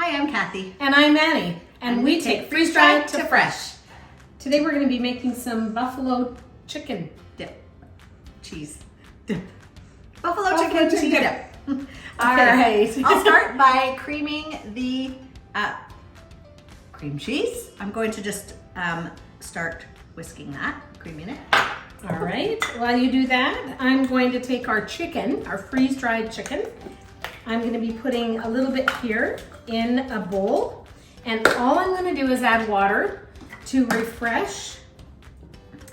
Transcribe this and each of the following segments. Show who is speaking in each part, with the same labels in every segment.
Speaker 1: Hi, I'm Kathy.
Speaker 2: And I'm Annie. And we take freeze-dried to fresh. Today we're going to be making some buffalo chicken
Speaker 1: dip. Cheese dip. Buffalo chicken cheese dip.
Speaker 2: All right.
Speaker 1: I'll start by creaming the cream cheese. I'm going to just start whisking that, creaming it.
Speaker 2: All right. While you do that, I'm going to take our chicken, our freeze-dried chicken. I'm going to be putting a little bit here in a bowl. And all I'm going to do is add water to refresh.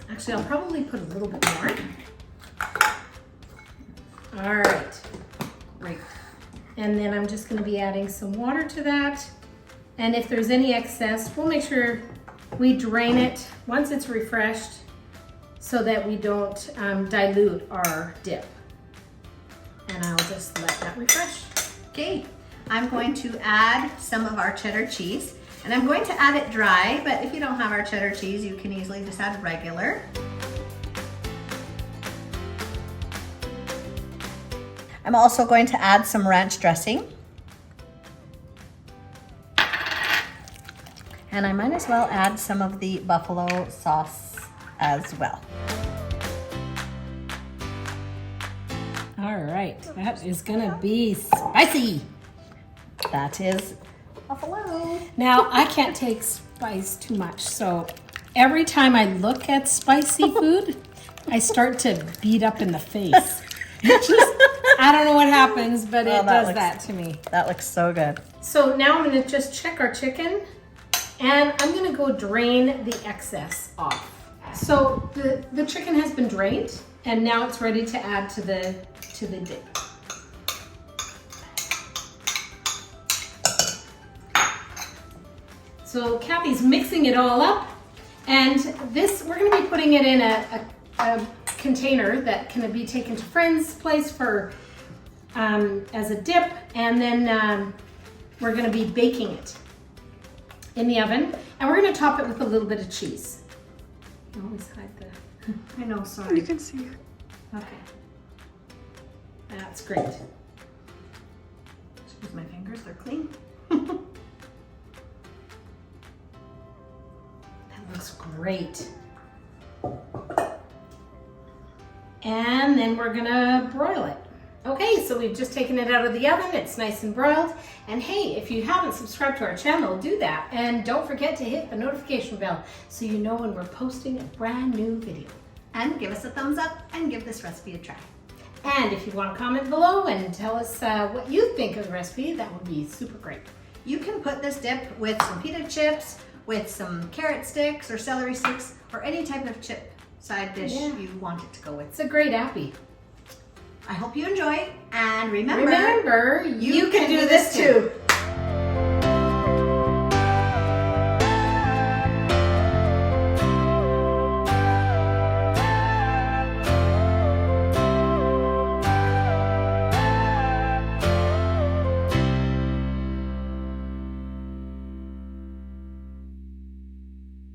Speaker 2: Actually, I'll probably put a little bit more. All right.
Speaker 1: Great.
Speaker 2: And then I'm just going to be adding some water to that. And if there's any excess, we'll make sure we drain it once it's refreshed so that we don't dilute our dip. And I'll just let that refresh.
Speaker 1: Okay, I'm going to add some of our cheddar cheese, and I'm going to add it dry, but if you don't have our cheddar cheese, you can easily just add regular. I'm also going to add some ranch dressing. And I might as well add some of the buffalo sauce as well.
Speaker 2: All right, that is gonna be spicy.
Speaker 1: That is buffalo.
Speaker 2: Now, I can't take spice too much, so every time I look at spicy food, I start to beat up in the face. I don't know what happens, but it does that to me.
Speaker 1: That looks so good.
Speaker 2: So now I'm gonna just check our chicken, and I'm gonna go drain the excess off. So the chicken has been drained, and now it's ready to add to the dip. So Kathy's mixing it all up, and this we're going to be putting it in a container that can be taken to friends' place for as a dip, and then we're going to be baking it in the oven, and we're going to top it with a little bit of cheese. I always hide the.
Speaker 1: I know, sorry.
Speaker 3: You can see.
Speaker 2: Okay. That's great.
Speaker 1: Excuse my fingers, they're clean.
Speaker 2: That looks great. And then we're gonna broil it. Okay, so we've just taken it out of the oven. It's nice and broiled. And hey, if you haven't subscribed to our channel, do that. And don't forget to hit the notification bell so you know when we're posting a brand new video.
Speaker 1: And give us a thumbs up and give this recipe a try.
Speaker 2: And if you want to comment below and tell us what you think of the recipe, that would be super great.
Speaker 1: You can put this dip with some pita chips, with some carrot sticks or celery sticks, or any type of chip side dish you want it to go with.
Speaker 2: It's a great appy.
Speaker 1: I hope you enjoy, and remember
Speaker 2: you can do this too.